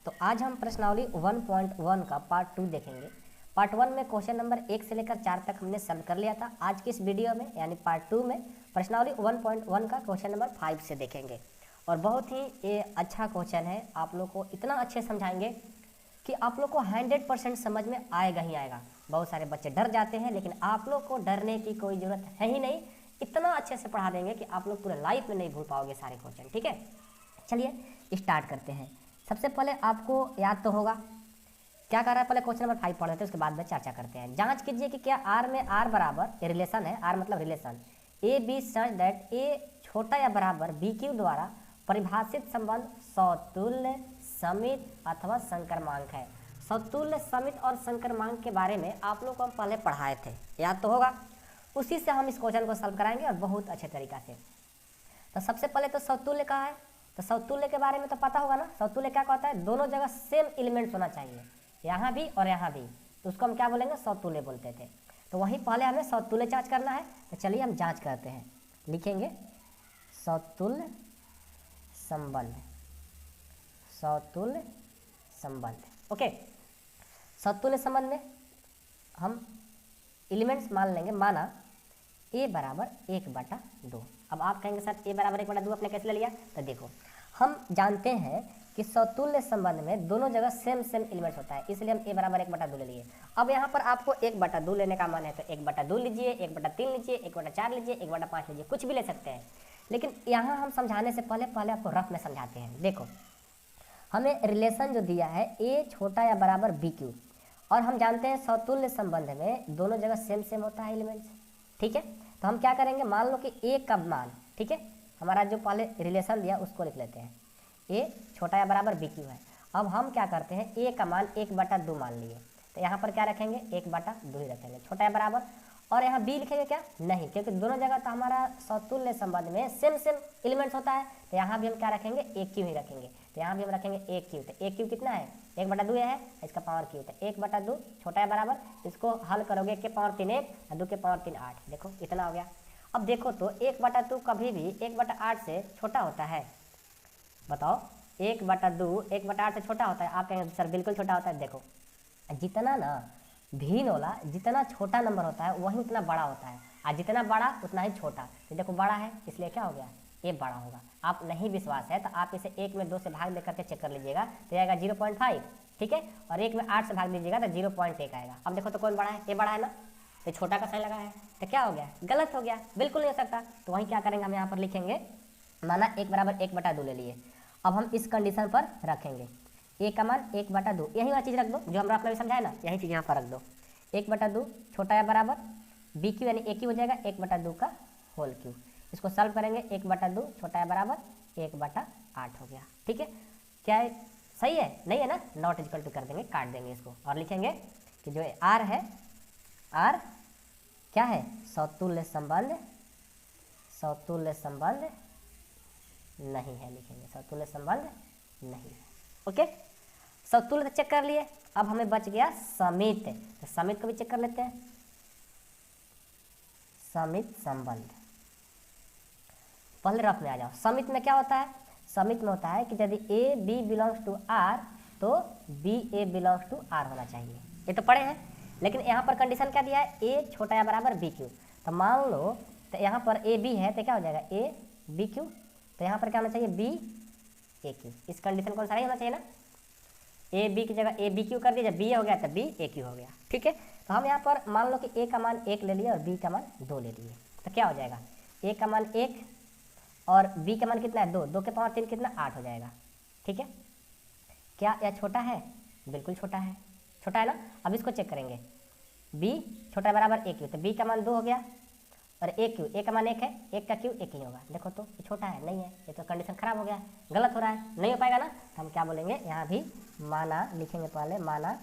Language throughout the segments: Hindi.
तो आज हम प्रश्नावली 1.1 का पार्ट 2 देखेंगे। पार्ट 1 में क्वेश्चन नंबर 1 से लेकर 4 तक हमने सॉल्व कर लिया था। आज की इस वीडियो में यानी पार्ट 2 में प्रश्नावली 1.1 का क्वेश्चन नंबर 5 से देखेंगे और बहुत ही ये अच्छा क्वेश्चन है। आप लोग को इतना अच्छे समझाएंगे कि आप लोग को 100% समझ में आएगा ही आएगा। बहुत सारे बच्चे डर जाते हैं, लेकिन आप लोग को डरने की कोई ज़रूरत है ही नहीं। इतना अच्छे से पढ़ा देंगे कि आप लोग पूरे लाइफ में नहीं भूल पाओगे सारे क्वेश्चन। ठीक है, चलिए स्टार्ट करते हैं। सबसे पहले आपको याद तो होगा क्या कर रहा है, पहले क्वेश्चन नंबर 5 पढ़ लेते हैं, उसके बाद में चर्चा करते हैं। जांच कीजिए कि क्या आर में आर बराबर रिलेशन है, आर मतलब relation A B such that A छोटा या बराबर बी क्यू द्वारा परिभाषित संबंध सौतुल्य समित अथवा संक्रमांक है। सौतुल्य समित और संक्रमांक के बारे में आप लोग को हम पहले पढ़ाए थे, याद तो होगा। उसी से हम इस क्वेश्चन को सॉल्व कराएंगे और बहुत अच्छे तरीका से। तो सबसे पहले तो सौतुल्य कहा है, तो सौतुल्य के बारे में तो पता होगा ना। सौतुल्य क्या कहता है, दोनों जगह सेम एलिमेंट्स होना चाहिए, यहाँ भी और यहाँ भी, तो उसको हम क्या बोलेंगे, सौतुल्य बोलते थे। तो वहीं पहले हमें सौतुल्य जांच करना है। तो चलिए हम जांच करते हैं, लिखेंगे सौतुल्य संबंध, सौतुल्य संबंध। ओके, सौतुल्य संबंध में हम एलिमेंट्स मान लेंगे, माना a बराबर 1/2। अब आप कहेंगे सर a बराबर 1/2 आपने कैसे ले लिया, तो देखो हम जानते हैं कि सौतुल्य संबंध में दोनों जगह सेम एलिमेंट्स होता है, इसलिए हम a बराबर 1/2 ले लिए। अब यहाँ पर आपको 1/2 लेने का मन है तो 1/2 लीजिए, 1/3 लीजिए, 1/4 लीजिए, 1/5 लीजिए, कुछ भी ले सकते हैं। लेकिन यहाँ हम समझाने से पहले आपको रफ में समझाते हैं। देखो हमें रिलेशन जो दिया है a छोटा या बराबर बी क्यू, और हम जानते हैं सौतुल्य संबंध में दोनों जगह सेम होता है एलिमेंट्स। ठीक है, तो हम क्या करेंगे, मान लो कि a का मान, ठीक है, हमारा जो पहले रिलेशन दिया उसको लिख लेते हैं, a छोटा या बराबर बी क्यू है। अब हम क्या करते हैं, a का मान 1/2 मान लिए, तो यहाँ पर क्या रखेंगे, 1/2 ही रखेंगे, छोटा या बराबर। और यहाँ b लिखेंगे क्या, नहीं, क्योंकि दोनों जगह तो हमारा सौतुल्य संबंध में सेम एलिमेंट्स होता है, तो यहाँ भी हम क्या रखेंगे, a क्यू ही रखेंगे। तो यहाँ भी हम रखेंगे a क्यू। तो a क्यू कितना है, 1/2 है, इसका पावर क्यू। तो 1/2 छोटा या बराबर, इसको हल करोगे के पावर 3 1 और 2 के पावर 3 8, देखो इतना हो गया। अब देखो तो 1/2 कभी भी 1/8 से छोटा होता है, बताओ 1/2 1/8 से छोटा होता है। आप कहेंगे सर बिल्कुल छोटा होता है। देखो जितना ना भिन्न वाला जितना छोटा नंबर होता है वही उतना बड़ा होता है, और जितना बड़ा उतना ही छोटा। तो देखो बड़ा है इसलिए क्या हो गया, ये बड़ा होगा। आप नहीं विश्वास है तो आप इसे 1 में 2 से भाग देकर के चेक कर लीजिएगा, तो आएगा 0.5, ठीक है, और 1 में 8 से भाग दीजिएगा तो 0.1 आएगा। अब देखो तो कौन बड़ा है, ये बड़ा है ना, तो छोटा का साइन लगा है, तो क्या हो गया, गलत हो गया, बिल्कुल नहीं हो सकता। तो वहीं क्या करेंगे, हम यहाँ पर लिखेंगे, माना 1 बराबर 1/2 ले लिए। अब हम इस कंडीशन पर रखेंगे a का मान 1/2, यही वाला चीज़ रख दो जो हमरा अपना समझाया ना, यही चीज़ यहाँ पर रख दो। 1/2 छोटा या बराबर बी क्यू यानी a क्यू हो जाएगा 1/2 का होल क्यू। इसको सॉल्व करेंगे, 1/2 छोटा या बराबर 1/8 हो गया। ठीक है, क्या है, सही है, नहीं है ना, नॉट इक्वल टू कर देंगे, काट देंगे इसको और लिखेंगे कि जो आर है, आर क्या है, सौतुल्य संबंध, सौतुल्य संबंध नहीं है, लिखेंगे सौतुल्य संबंध नहीं है। ओके, सौतुल्य चेक कर लिए। अब हमें बच गया समित, तो समित को भी चेक कर लेते हैं। समित संबंध, पहले रफ में आ जाओ। समित में क्या होता है, समित में होता है कि यदि A B belongs to R तो B A belongs to R होना चाहिए। ये तो पढ़े हैं, लेकिन यहाँ पर कंडीशन क्या दिया है, ए छोटा या बराबर बी क्यू। तो मान लो तो यहाँ पर ए बी है, तो क्या हो जाएगा ए बी क्यू, तो यहाँ पर क्या होना चाहिए, बी ए क्यू। इस कंडीशन को अनुसार ही होना चाहिए ना, ए बी की जगह ए बी क्यू कर दिया, जब बी हो गया तब बी ए क्यू हो गया। ठीक है, तो हम यहाँ पर मान लो कि ए का मान 1 ले लिए और बी का मान 2 ले लिए, तो क्या हो जाएगा, ए का मान 1 और बी का मान कितना है 2, 2 के पावर 3 कितना 8 हो जाएगा। ठीक है, क्या यह छोटा है, बिल्कुल छोटा है, छोटा है ना। अब इसको चेक करेंगे, b छोटा बराबर a क्यू, तो b का मान 2 हो गया और a क्यू, a का मान 1 है, 1 का क्यू 1 ही होगा। देखो तो ये छोटा है, नहीं है, ये तो कंडीशन खराब हो गया, गलत हो रहा है, नहीं हो पाएगा ना। तो हम क्या बोलेंगे, यहाँ भी माना लिखेंगे, पहले माना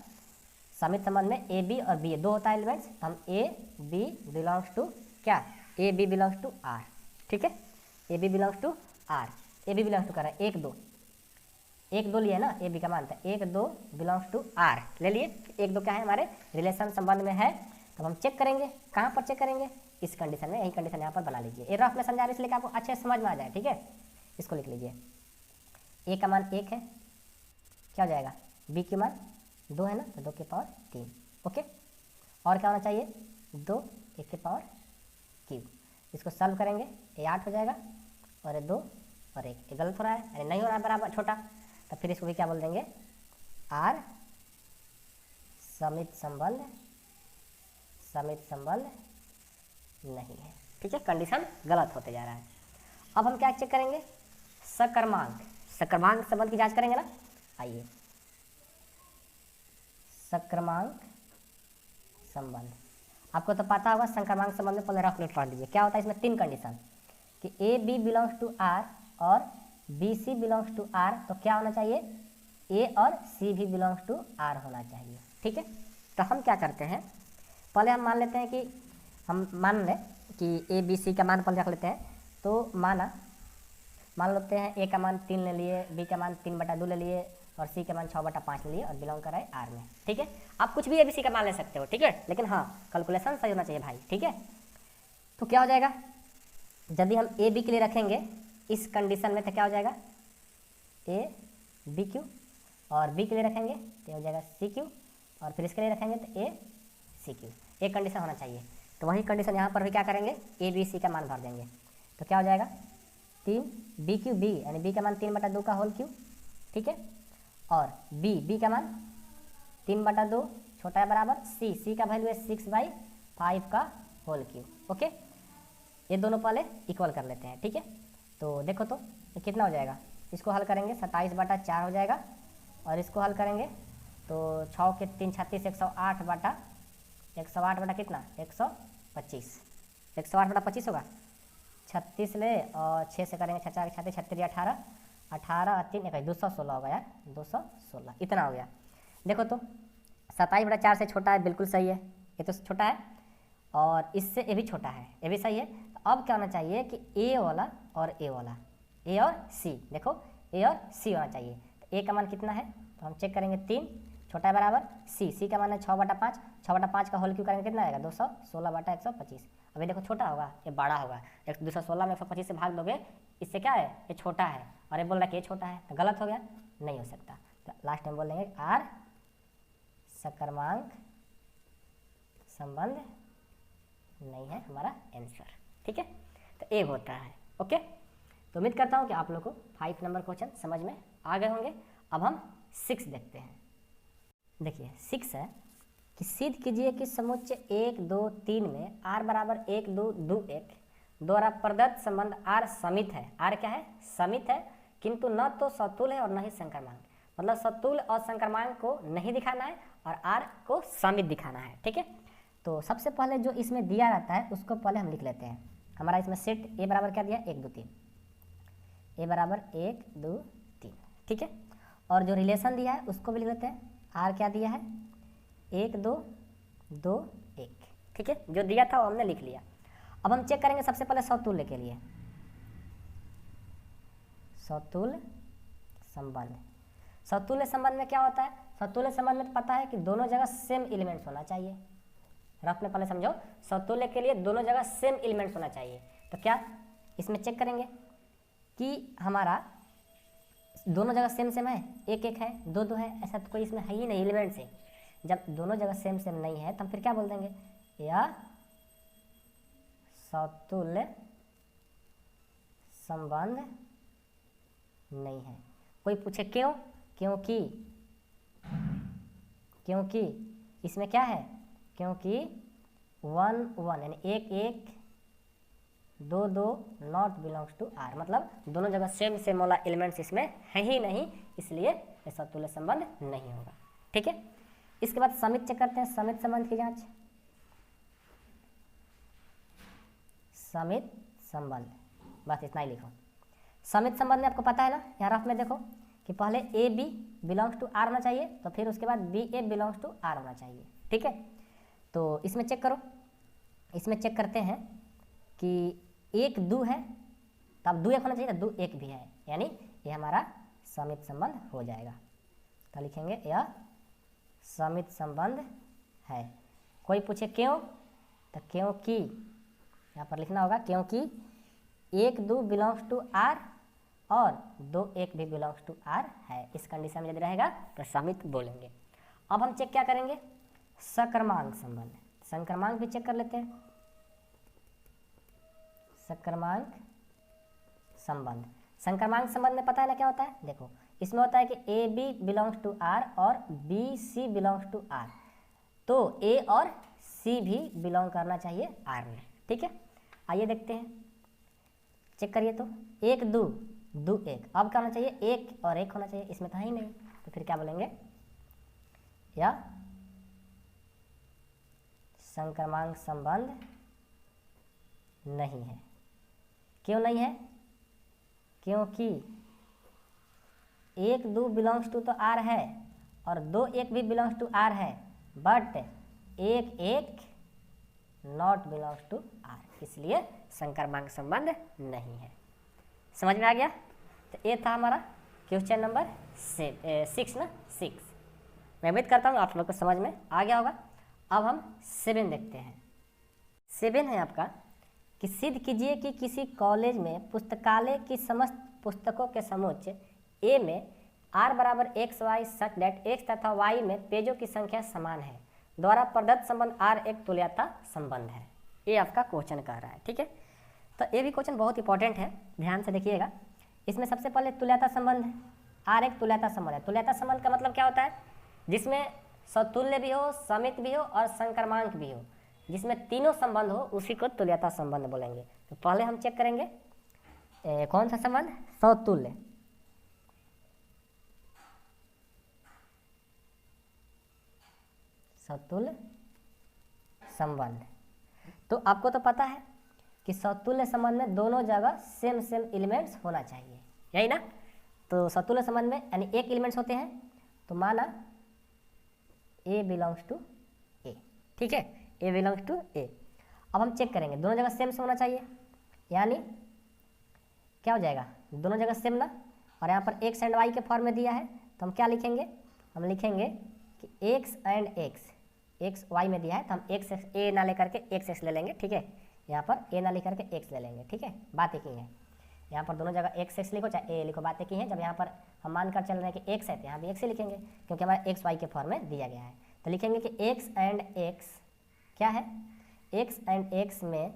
समित संबंध में ए बी और बी 2 होता है एलिमेंट्स, तो हम ए बी बिलोंग्स टू क्या, A B belongs to R. ठीक है, A B belongs to R, A B belongs to कर रहा है 1 2, 1 2 लिए ना ए बी का मान, था 1 2 बिलोंग्स टू आर ले लिए। 1 2 क्या है, हमारे रिलेशन संबंध में है। तब हम चेक करेंगे, कहाँ पर चेक करेंगे, इस कंडीशन में, यही कंडीशन यहाँ पर बना लीजिए। ये रफ में समझा रहे इसलिए कि आपको अच्छे समझ में आ जाए। ठीक है, इसको लिख लीजिए, ए का मान 1 है, क्या हो जाएगा, बी की मान 2 है ना, तो 2 की पावर 3। ओके, और क्या होना चाहिए, 2 1 की पावर क्यूब। इसको सॉल्व करेंगे, ये 8 हो जाएगा और ये 2 और 1, ये गलत हो रहा है, यानी नहीं हो रहा है बराबर छोटा, तो फिर इसको भी क्या बोल देंगे, आर समित संबंध नहीं है। ठीक है, कंडीशन गलत होते जा रहा है। अब हम क्या चेक करेंगे, सक्रमांक संबंध की जांच करेंगे ना। आइए, सक्रमांक संबंध, आपको तो पता होगा संक्रमांक संबंध में, पहले रफ नोट पढ़ लीजिए। क्या होता है इसमें, 3 कंडीशन कि A B belongs to R और B C belongs to R, तो क्या होना चाहिए, ए और सी भी बिलोंग्स टू आर होना चाहिए। ठीक है, तो हम क्या करते हैं, पहले हम मान लेते हैं कि हम मान लें कि ए बी सी का मान पहले रख लेते हैं। तो मान लेते हैं ए का मान 3 ले लिए, बी का मान 3/2 ले लिए और सी का मान 6/5 ले लिए और बिलोंग कर रहा है आर में। ठीक है, आप कुछ भी ए बी सी का मान ले सकते हो। ठीक है, लेकिन हाँ कैलकुलेशन सही होना चाहिए भाई। ठीक है, तो क्या हो जाएगा, यदि हम ए बी के लिए रखेंगे इस कंडीशन में, तो क्या हो जाएगा, ए बी क्यू, और बी के लिए रखेंगे तो हो जाएगा सी क्यू, और फिर इसके लिए रखेंगे तो ए सी क्यू। एक कंडीशन होना चाहिए, तो वही कंडीशन यहाँ पर भी क्या करेंगे, ए बी सी का मान भर देंगे। तो क्या हो जाएगा, 3 बी क्यू बी, यानी बी का मान 3/2 का होल क्यू। ठीक है, और बी का मान 3/2 छोटा है बराबर सी का वैल्यू है 6/5 का होल क्यू। ओके, ये दोनों पहले इक्वल कर लेते हैं। ठीक है, तो देखो तो ये कितना हो जाएगा, इसको हल करेंगे 27/4 हो जाएगा, और इसको हल करेंगे तो 6 के 3 36, 108 बटा कितना, 125, 108/25 होगा, 36 ले और 6 से करेंगे 6 4 36, 36 18, 18 और 3 21, 216 होगा यार, 216 इतना हो गया। देखो तो 27/4 से छोटा है, बिल्कुल सही है, ये तो छोटा है, और इससे ये भी छोटा है, ये भी सही है। तो अब क्या होना चाहिए कि ए वाला और ए वाला, ए और सी, देखो ए और सी होना चाहिए। तो ए का मान कितना है, तो हम चेक करेंगे 3 छोटा है बराबर सी का मान है 6/5, 6/5 का होल क्यू करेंगे कितना आएगा, 216/125। अभी देखो छोटा होगा ये बड़ा होगा, 216 में 125 से भाग दोगे, इससे क्या है, ये छोटा है, और ये बोल रहा है कि ये छोटा है, तो गलत हो गया, नहीं हो सकता। तो लास्ट में बोल देंगे आर सक्रमांक संबंध नहीं है हमारा आंसर। ठीक है, तो ए होता है। ओके, तो उम्मीद करता हूँ कि आप लोग को 5 नंबर क्वेश्चन समझ में आ गए होंगे। अब हम 6 देखते हैं। देखिए 6 है कि सिद्ध कीजिए कि समुच्चय 1 2 3 में r बराबर 1 2 2 1 द्वारा प्रदत्त संबंध r समित है। r क्या है, समित है, किंतु न तो सतुल्य है और न ही संकरमांक। मतलब सतुल्य और संकरमांक को नहीं दिखाना है और r को समित दिखाना है। ठीक है, तो सबसे पहले जो इसमें दिया रहता है उसको पहले हम लिख लेते हैं। हमारा इसमें सेट a बराबर क्या दिया, 1 2 3, a बराबर 1 2 3। ठीक है, और जो रिलेशन दिया है उसको भी लिख लेते हैं। r क्या दिया है, 1 2 2 1। ठीक है, जो दिया था वो हमने लिख लिया। अब हम चेक करेंगे सबसे पहले सतुल्य के लिए, सतुल्य संबंध। सतुल्य संबंध में क्या होता है, सतुल्य संबंध में पता है कि दोनों जगह सेम एलिमेंट्स होना चाहिए। रफ में पहले समझो, सतुल्य के लिए दोनों जगह सेम एलिमेंट्स होना चाहिए। तो क्या इसमें चेक करेंगे कि हमारा दोनों जगह सेम सेम है, 1 1 है, 2 2 है, ऐसा तो कोई इसमें है ही नहीं एलिमेंट से। जब दोनों जगह सेम सेम नहीं है तो हम फिर क्या बोल देंगे, यह सतुल्य संबंध नहीं है। कोई पूछे क्यों, क्योंकि इसमें क्या है, क्योंकि 1 1 यानी 1 1 2 2 नॉट बिलोंग्स टू आर, मतलब दोनों जगह सेम सेम वाला एलिमेंट्स इसमें है ही नहीं, इसलिए ये सतुल्य संबंध नहीं होगा। ठीक है, इसके बाद समित चेक करते हैं, समित संबंध की जांच। समित संबंध, बस इतना ही लिखो। समित संबंध में आपको पता है ना, यहाँ रफ में देखो कि पहले A B belongs to R होना चाहिए, तो फिर उसके बाद B A belongs to R होना चाहिए। ठीक है, तो इसमें चेक करो, इसमें चेक करते हैं कि 1 2 है, तो अब 2 1 होना चाहिए, तो 2 1 भी है, यानी ये हमारा समित संबंध हो जाएगा। तो लिखेंगे यह समित संबंध है। कोई पूछे क्यों, तो क्योंकि यहाँ पर लिखना होगा क्योंकि 1 2 बिलोंग्स टू आर और दो एक भी बिलोंग्स टू आर है, इस कंडीशन में यदि रहेगा तो समित बोलेंगे। अब हम चेक क्या करेंगे, सक्रमांक संबंध। संक्रमांक भी चेक कर लेते हैं। सक्रमांक संबंध, संक्रमांक संबंध में पता है ना क्या होता है, देखो इसमें होता है कि A B belongs to R और B C belongs to R, तो ए और सी भी बिलोंग करना चाहिए आर में, ठीक है। आइए देखते हैं, चेक करिए तो एक दो दो एक, अब क्या होना चाहिए, एक और एक होना चाहिए, इसमें तो है ही नहीं, तो फिर क्या बोलेंगे, या संक्रमांक संबंध नहीं है। क्यों नहीं है, क्योंकि एक दो बिलोंग्स टू तो आर है और दो एक भी बिलोंग्स टू आर है, बट एक एक नॉट बिलोंग्स टू आर, इसलिए संक्रमांक संबंध नहीं है। समझ में आ गया। तो ये था हमारा क्वेश्चन नंबर 6 ना, 6। मैं उम्मीद करता हूँ आप लोग को समझ में आ गया होगा। अब हम 7 देखते हैं। 7 है आपका कि सिद्ध कीजिए कि किसी कॉलेज में पुस्तकालय की समस्त पुस्तकों के समुच्च ए में r बराबर x y such that x तथा y में पेजों की संख्या समान है, द्वारा प्रदत्त संबंध R एक तुल्यता संबंध है। ये आपका क्वेश्चन कह रहा है, ठीक है। तो ये भी क्वेश्चन बहुत इंपॉर्टेंट है, ध्यान से देखिएगा। इसमें सबसे पहले तुल्यता संबंध है, R एक तुल्यता संबंध है। तुल्यता संबंध का मतलब क्या होता है, जिसमें सतुल्य भी हो, समित भी हो और संक्रमांक भी हो, जिसमें तीनों संबंध हो, उसी को तुल्यता संबंध बोलेंगे। तो पहले हम चेक करेंगे कौन सा संबंध, सतुल्य। सतुल्य संबंध, तो आपको तो पता है कि सतुल्य संबंध में दोनों जगह सेम सेम एलिमेंट्स होना चाहिए, यही ना। तो सतुल्य संबंध में यानी एक एलिमेंट्स होते हैं, तो माना ए बिलोंग्स टू ए, ठीक है, ए बिलोंग्स टू ए। अब हम चेक करेंगे दोनों जगह सेम होना चाहिए, यानी क्या हो जाएगा, दोनों जगह सेम ना। और यहाँ पर एक्स एंड वाई के फॉर्म में दिया है, तो हम क्या लिखेंगे, हम लिखेंगे कि x and x, x y में दिया है तो हम एक्स ए ना लेकर के एक्स एक्स ले लेंगे, ठीक है। यहाँ पर ए ना लिख करके एक्स ले लेंगे, ठीक है, बात एक ही है। यहाँ पर दोनों जगह एक्स एक्स लिखो चाहे ए लिखो, बात एक ही है। जब यहाँ पर हम मानकर चल रहे हैं कि एक्स है तो यहाँ भी एक्स ही लिखेंगे, क्योंकि हमारा एक्स वाई के फॉर्म में दिया गया है। तो लिखेंगे कि एक्स एंड एक्स क्या है, एक्स एंड एक्स में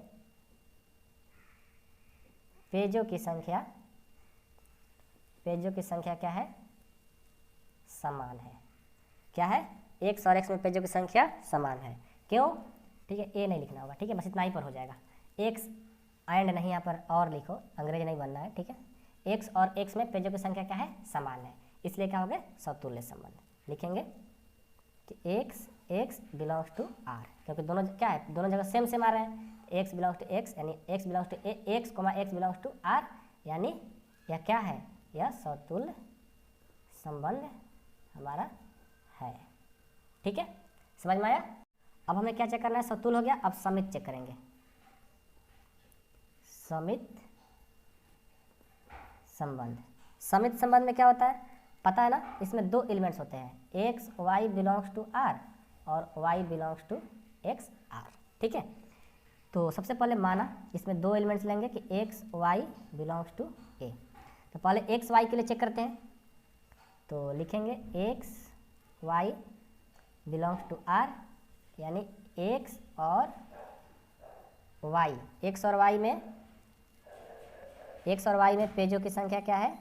पेजों की संख्या, पेजों की संख्या क्या है, समान है। क्या है, एक्स और एक्स में पेजों की संख्या समान है। क्यों, ठीक है, ए नहीं लिखना होगा, ठीक है, बस इतना ही पर हो जाएगा। एक्स एंड नहीं, यहाँ पर और लिखो, अंग्रेजी नहीं बनना है, ठीक है। एक्स और एक्स में पेजों की संख्या क्या है, समान है, इसलिए क्या हो गया, सतुल्य संबंध। लिखेंगे कि x x belongs to R, क्योंकि दोनों क्या है, दोनों जगह सेम सेम आ रहे हैं। एक्स बिलोंग्स टू एक्स यानी x belongs to x comma x belongs to R, यानी यह क्या है, यह सतुल्य संबंध हमारा है, ठीक है, समझ में आया। अब हमें क्या चेक करना है, सतुल्य हो गया, अब समित चेक करेंगे। समित संबंध, समित संबंध में क्या होता है, पता है ना, इसमें दो एलिमेंट्स होते हैं, X Y belongs to R और Y belongs to X R, ठीक है। तो सबसे पहले माना इसमें दो एलिमेंट्स लेंगे कि x Y belongs to A. तो पहले एक्स वाई के लिए चेक करते हैं, तो लिखेंगे x Y belongs to R, यानी एक्स और वाई, एक्स और वाई में, एक्स और वाई में पेजों की संख्या क्या है,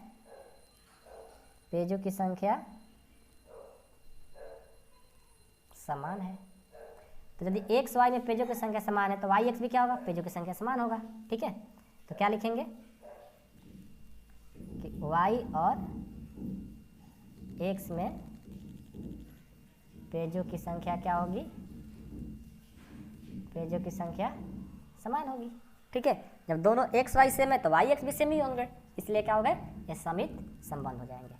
पेजों की संख्या समान है। तो यदि एक्स वाई में पेजों की संख्या समान है तो वाई एक्स भी क्या होगा, पेजों की संख्या समान होगा, ठीक है। तो क्या लिखेंगे कि वाई और एक्स में पेजों की संख्या क्या होगी, पेजों की संख्या समान होगी, ठीक है। जब दोनों एक्स वाई सेम है तो वाई एक्स भी सेम ही होंगे, इसलिए क्या हो गए, ये समित संबंध हो जाएंगे।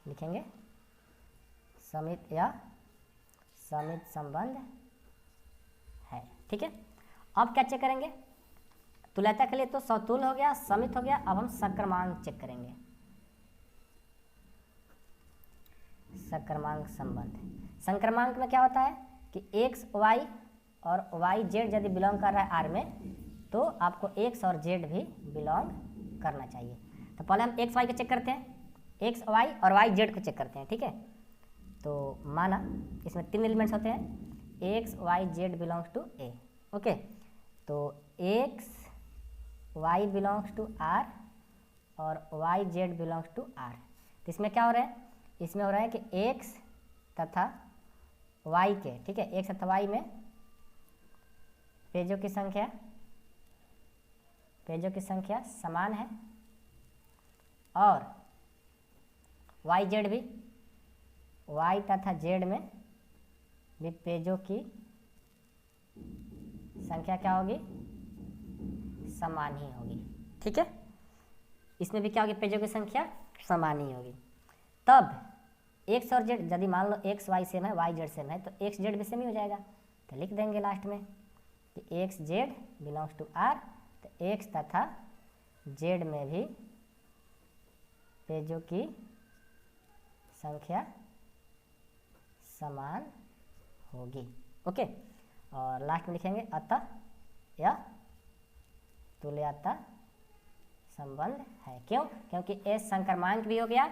लिखेंगे समित या समित संबंध है, ठीक है। अब क्या चेक करेंगे, तुल्यता के लिए तो सतुल्य हो गया, समित हो गया, अब हम सक्रमांक चेक करेंगे। सक्रमांक संबंध, संक्रमांक में क्या होता है कि एक्स वाई और वाई जेड यदि बिलोंग कर रहा है आर में, तो आपको एक्स और जेड भी बिलोंग करना चाहिए। तो पहले हम एक्स वाई को चेक करते हैं, एक्स वाई और वाई जेड को चेक करते हैं, ठीक है। तो माना इसमें 3 एलिमेंट्स होते हैं, X Y Z belongs to A, okay. तो X Y belongs to R और Y Z belongs to R. तो इसमें क्या हो रहा है, इसमें हो रहा है कि एक्स तथा वाई के, ठीक है, एक्स तथा वाई में पेजों की संख्या समान है और वाई जेड भी, वाई तथा जेड में भी पेजों की संख्या क्या होगी, समान ही होगी, ठीक है। इसमें भी क्या होगी, पेजों की संख्या समान ही होगी। तब एक्स और जेड, यदि मान लो एक्स वाई सेम है, वाई जेड सेम है, तो एक्स जेड भी सेम ही हो जाएगा। तो लिख देंगे लास्ट में कि x z belongs to R, तो एक्स तथा जेड में भी पेजों की संख्या समान होगी, ओके। और लास्ट में लिखेंगे अतः यह तुल्यता संबंध है। क्यों? क्योंकि ए संक्रमांक भी हो गया,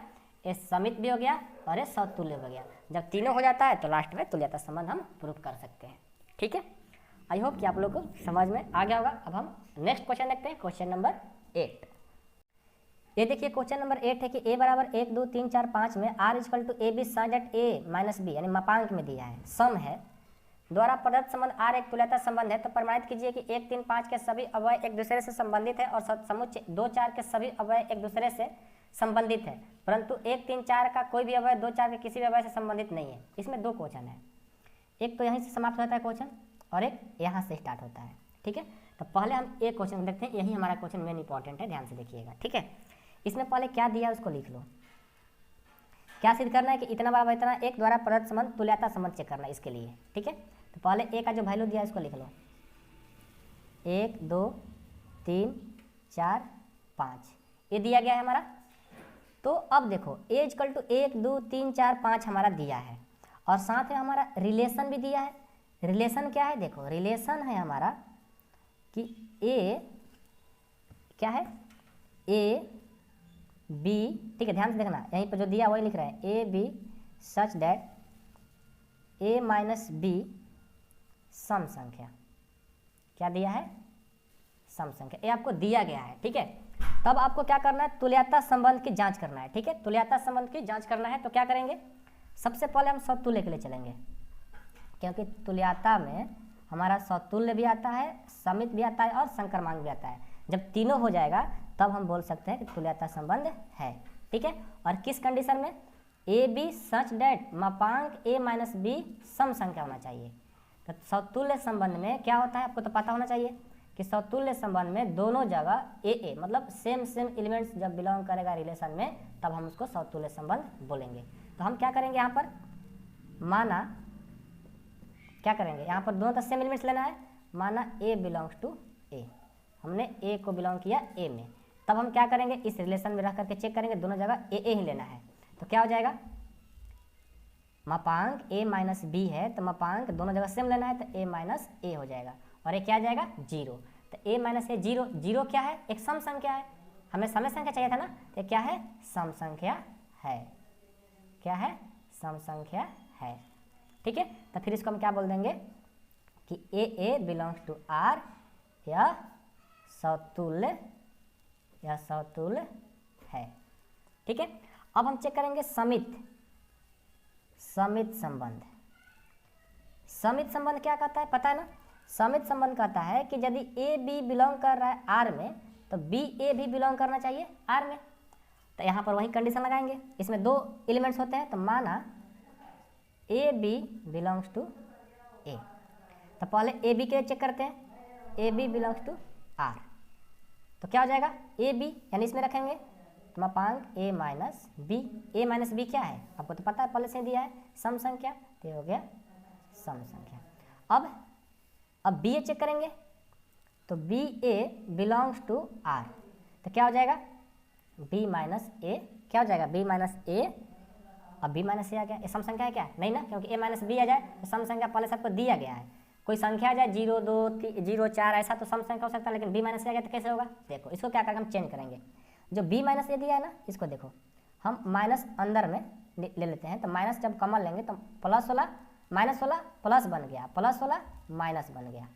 ए समित भी हो गया और ए समतुल्य हो गया। जब तीनों हो जाता है तो लास्ट में तुल्यता संबंध हम प्रूव कर सकते हैं, ठीक है। आई होप कि आप लोग को समझ में आ गया होगा। अब हम नेक्स्ट क्वेश्चन देखते हैं, क्वेश्चन नंबर 8। ये देखिए क्वेश्चन नंबर 8 है कि a बराबर 1 2 3 4 5 में r equal to A B such that a minus B, यानी मापांक में दिया है, सम है, द्वारा प्रदत्त संबंध r एक तुल्यता संबंध है। तो प्रमाणित कीजिए कि 1 3 5 के सभी अवयव एक दूसरे से संबंधित है और समुच्चय 2 4 के सभी अवयव एक दूसरे से संबंधित है, परंतु 1 3 4 का कोई भी अवयव 2 4 के किसी भी अवयव से संबंधित नहीं है। इसमें 2 क्वेश्चन है, एक तो यहीं से समाप्त होता है क्वेश्चन और एक यहाँ से स्टार्ट होता है, ठीक है। तो पहले हम एक क्वेश्चन देखते हैं, यही हमारा क्वेश्चन मेन इंपॉर्टेंट है, ध्यान से देखिएगा, ठीक है। इसमें पहले क्या दिया है उसको लिख लो। क्या सिद्ध करना है कि इतना बराबर इतना, एक द्वारा प्रदत्त संबंध तुल्यता संबंध चेक करना है इसके लिए, ठीक है। तो पहले ए का जो वैल्यू दिया है उसको लिख लो, 1 2 3 4 5 ये दिया गया है हमारा। तो अब देखो ए इक्वल टू 1 2 3 4 5 हमारा दिया है और साथ में हमारा रिलेशन भी दिया है। रिलेशन क्या है, देखो रिलेशन है हमारा कि ए क्या है, ए बी, ठीक है, ध्यान से देखना, यहीं पर जो दिया वही लिख रहे हैं, A B such that A minus B सम संख्या। क्या दिया है, सम संख्या, ये आपको दिया गया है, ठीक है। तब आपको क्या करना है, तुल्यता संबंध की जांच करना है, ठीक है। तुल्यता संबंध की जांच करना है तो क्या करेंगे, सबसे पहले हम समतुल्य के लिए चलेंगे, क्योंकि तुल्यता में हमारा समतुल्य भी आता है, समित भी आता है और संक्रमांक भी आता है। जब तीनों हो जाएगा तब हम बोल सकते हैं कि तुल्यता संबंध है, ठीक है। और किस कंडीशन में, ए बी सच डेट मापांक ए माइनस बी सम संख्या होना चाहिए। तो समतुल्य संबंध में क्या होता है आपको तो पता होना चाहिए कि समतुल्य संबंध में दोनों जगह ए मतलब सेम एलिमेंट्स जब बिलोंग करेगा रिलेशन में, तब हम उसको समतुल्य संबंध बोलेंगे। तो हम क्या करेंगे यहाँ पर, माना क्या करेंगे, यहाँ पर दोनों का सेम एलिमेंट्स लेना है। माना ए बिलोंग्स टू ए, हमने ए को बिलोंग किया ए में, तब हम क्या करेंगे, इस रिलेशन में रह करके चेक करेंगे, दोनों जगह ए ही लेना है। तो क्या हो जाएगा, मापांक ए माइनस बी है तो मापांक दोनों जगह सेम लेना है, तो ए माइनस ए हो जाएगा और ये क्या आ जाएगा 0। तो ए माइनस ए 0, 0 क्या है, एक सम संख्या है, हमें सम संख्या चाहिए था ना, तो क्या है, सम संख्या है, क्या है, सम संख्या है, ठीक है। तो फिर इसको हम क्या बोल देंगे कि ए बिलोंग्स टू आर, या समतुल्य है, ठीक है। अब हम चेक करेंगे समित संबंध। समित संबंध क्या कहता है पता है ना, समित संबंध कहता है कि यदि ए बी बिलोंग कर रहा है आर में, तो बी ए भी बिलोंग करना चाहिए आर में। तो यहाँ पर वही कंडीशन लगाएंगे, इसमें 2 एलिमेंट्स होते हैं, तो माना A B belongs to A, तो पहले ए बी के चेक करते हैं, A B belongs to R, तो क्या हो जाएगा, ए बी यानी इसमें रखेंगे तो मापांक ए माइनस बी क्या है आपको तो पता है, पहले से दिया है सम संख्या, तो हो गया सम संख्या। अब बी ए चेक करेंगे तो B A belongs to R, तो क्या हो जाएगा बी माइनस ए, क्या हो जाएगा बी माइनस ए, अब बी माइनस ए आ गया, ये सम संख्या है क्या, नहीं ना, क्योंकि ए माइनस बी आ जाए तो सम संख्या पहले से आपको दिया गया है, कोई संख्या आ जाए 0 2 0 4 ऐसा तो सम संख्या हो सकता है, लेकिन बी माइनस ए आ गया तो कैसे होगा, देखो इसको क्या करेंगे हम चेंज करेंगे। जो b माइनस ए दिया है ना, इसको देखो हम माइनस अंदर में ले लेते हैं, तो माइनस जब कॉमन लेंगे तो प्लस वाला माइनस वाला प्लस बन गया, प्लस वाला माइनस बन गया।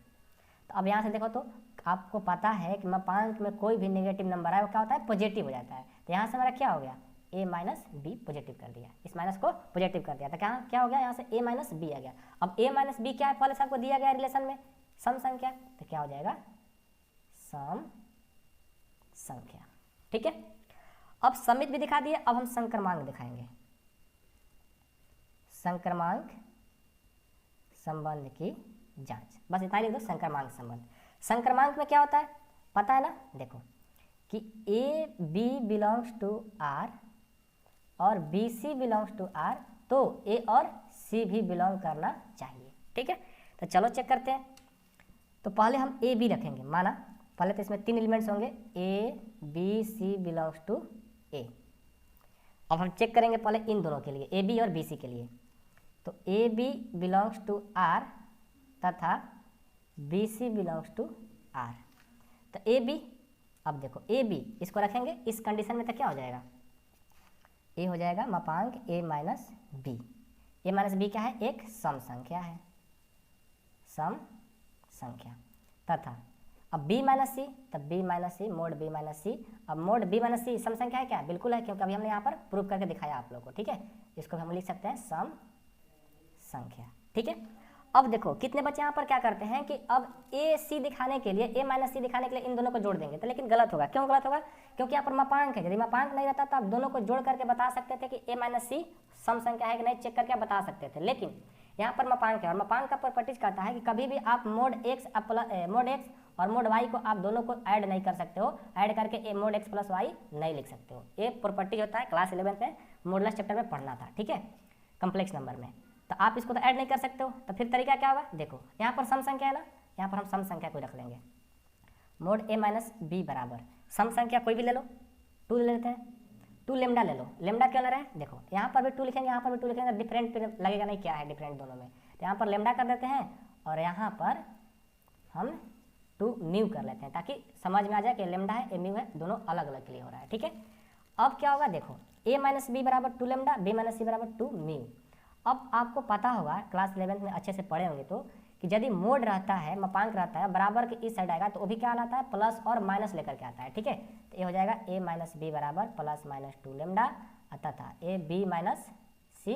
तो अब यहाँ से देखो तो आपको पता है कि मापांक में कोई भी नेगेटिव नंबर है वो क्या होता है, पॉजिटिव हो जाता है। तो यहाँ से हमारा क्या हो गया, a माइनस बी पॉजिटिव कर दिया, इस माइनस को पॉजिटिव कर दिया। तो क्या हो गया, यहाँ से a माइनस बी आ गया। अब a माइनस बी क्या है, पहले से आपको दिया गया रिलेशन में सम संख्या, तो क्या हो जाएगा, सम संख्या। ठीक है, अब समित भी दिखा दिए, अब हम संक्रमांक दिखाएंगे। संक्रमांक संबंध की जांच, बस इतना लिख दो, संक्रमांक संबंध। संक्रमांक में क्या होता है पता है ना, देखो कि A B belongs to R और B C belongs to R, तो ए और सी भी बिलोंग करना चाहिए। ठीक है, तो चलो चेक करते हैं। तो पहले हम ए बी रखेंगे, माना पहले तो इसमें 3 एलिमेंट्स होंगे, A B C belongs to A. अब हम चेक करेंगे पहले इन दोनों के लिए, ए बी और बी सी के लिए। तो A B belongs to R तथा B C belongs to R. तो ए बी, अब देखो ए बी इसको रखेंगे इस कंडीशन में, तो क्या हो जाएगा, ए हो जाएगा मापांक ए माइनस बी। ए माइनस बी क्या है, एक सम संख्या है, सम संख्या। तथा अब b माइनस सी, तब b minus C mod b minus C. अब मोड b माइनस सी सम संख्या है क्या, बिल्कुल है, क्योंकि अभी हमने यहाँ पर प्रूव करके दिखाया आप लोगों को। ठीक है, इसको हम लिख सकते हैं सम संख्या। ठीक है, अब देखो कितने बच्चे यहाँ पर क्या करते हैं कि अब ए सी दिखाने के लिए, ए माइनस सी दिखाने के लिए इन दोनों को जोड़ देंगे, तो लेकिन गलत होगा। क्यों गलत होगा, क्योंकि यहाँ पर मापांक है, यदि मापांक नहीं रहता तो आप दोनों को जोड़ करके बता सकते थे कि ए माइनस सी सम संख्या है कि नहीं, चेक करके बता सकते थे। लेकिन यहाँ पर मापांक है, और मापांक का प्रॉपर्टीज कहता है कि कभी भी आप मोड एक्स और मोड वाई को आप दोनों को ऐड नहीं कर सकते हो, ऐड करके ए मोड एक्स प्लस वाई नहीं लिख सकते हो। ये प्रॉपर्टी होता है, क्लास 11 में मॉडुलस चैप्टर में पढ़ना था। ठीक है, कम्प्लेक्स नंबर में, तो आप इसको तो ऐड नहीं कर सकते हो। तो फिर तरीका क्या होगा, देखो यहाँ पर सम संख्या है ना, यहाँ पर हम सम संख्या को रख लेंगे, मोड ए माइनस बी बराबर सम संख्या कोई भी ले लो, 2 ले लेते हैं, 2 लेमडा ले लो। लेमडा क्यों ले रहे हैं, देखो यहाँ पर भी 2 लिखेंगे, यहाँ पर भी 2 लिखेंगे, डिफरेंट लगेगा नहीं, क्या है डिफरेंट दोनों में। तो यहाँ पर लेमडा कर देते हैं और यहाँ पर हम 2 म्यू कर लेते हैं, ताकि समझ में आ जाए कि लेमडा है, ए म्यू है, दोनों अलग अलग के लिए हो रहा है। ठीक है, अब क्या होगा, देखो ए माइनस बी बराबर 2 लेमडा, बी माइनस सी बराबर 2 म्यू। अब आपको पता होगा, क्लास 11 में अच्छे से पढ़े होंगे तो, कि यदि मोड रहता है, मापांक रहता है, बराबर के इस साइड आएगा तो वो भी क्या लाता है, प्लस और माइनस लेकर के आता है। ठीक है, तो ये हो जाएगा ए माइनस बी बराबर प्लस माइनस 2 लेमडा, तथा A B minus C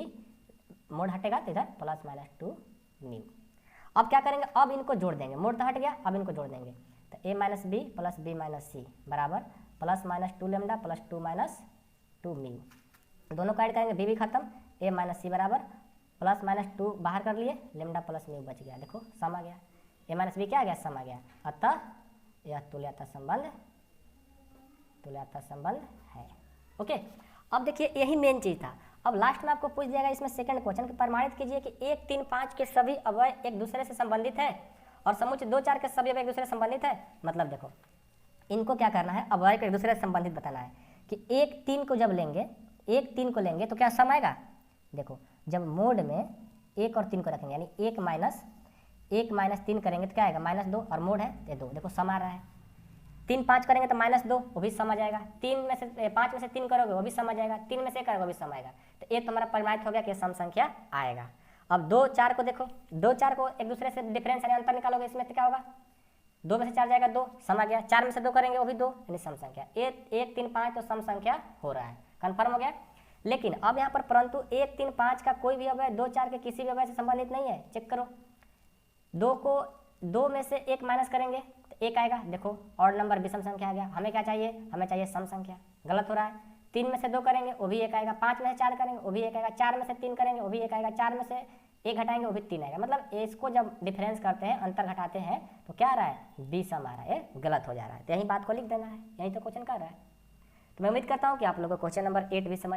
mod हटेगा तो इधर प्लस माइनस 2 म्यू। अब क्या करेंगे, अब इनको जोड़ देंगे, मोड तो हट गया, अब इनको जोड़ देंगे। तो A minus B plus B minus C बराबर plus minus 2 lambda plus 2 minus 2 mu. दोनों को ऐड करेंगे, बी भी खत्म, ए माइनस सी बराबर प्लस माइनस 2 बाहर कर लिए, लेमडा प्लस म्यू बच गया। देखो सम आ गया, ए माइनस बी क्या आ गया, सम आ गया। अतः यह तुल्यता संबंध है। ओके, अब देखिए यही मेन चीज था। अब लास्ट में आपको पूछ दिया इसमें सेकंड क्वेश्चन कि प्रमाणित कीजिए कि 1, 3, 5 के सभी अवयव एक दूसरे से संबंधित है और समुच्चय 2, 4 के सभी अवयव एक दूसरे से संबंधित है। मतलब देखो इनको क्या करना है, अवयव को एक दूसरे से संबंधित बताना है कि 1, 3 को जब लेंगे, 1, 3 को लेंगे तो क्या सम आएगा। देखो जब मोड में 1 और 3 को रखेंगे, यानी 1 माइनस 3 करेंगे तो क्या आएगा, -2, और मोड है ये 2, देखो सम आ रहा है। 3, 5 करेंगे तो -2, वो भी सम आ जाएगा। 5 में से 3 करोगे वो भी सम आ जाएगा, 3 में से 1 करोगे वो भी सम आएगा। तो ये तुम्हारा प्रमाणित हो गया कि सम संख्या आएगा। अब 2, 4 को देखो, 2, 4 को एक दूसरे से डिफरेंस यानी अंतर निकालोगे, इसमें तो क्या होगा, 2 में से 4 जाएगा 2, सम आ गया। 4 में से 2 करेंगे वो भी 2, यानी सम संख्या। 1, 3, 5 तो सम संख्या हो रहा है, कन्फर्म हो गया। लेकिन अब यहाँ पर परंतु 1, 3, 5 का कोई भी अवयव 2, 4 के किसी भी अवयव से संबंधित नहीं है। चेक करो, 2 में से 1 माइनस करेंगे तो 1 आएगा। देखो ऑड नंबर विषम संख्या आ गया। हमें क्या चाहिए, हमें चाहिए सम संख्या, गलत हो रहा है। 3 में से 2 करेंगे वो भी 1 आएगा, 5 में से 4 करेंगे वो भी 1 आएगा, 4 में से 3 करेंगे वो भी 1 आएगा, 4 में से 1 घटाएंगे वो भी 3 आएगा। मतलब इसको जब डिफरेंस करते हैं, अंतर घटाते हैं तो क्या आ रहा है, बी सम आ रहा है, गलत हो जा रहा है। तो यही बात को लिख देना है, यही तो क्वेश्चन कर रहा है। तो मैं उम्मीद करता हूँ कि आप लोगों को क्वेश्चन नंबर 8 भी समझ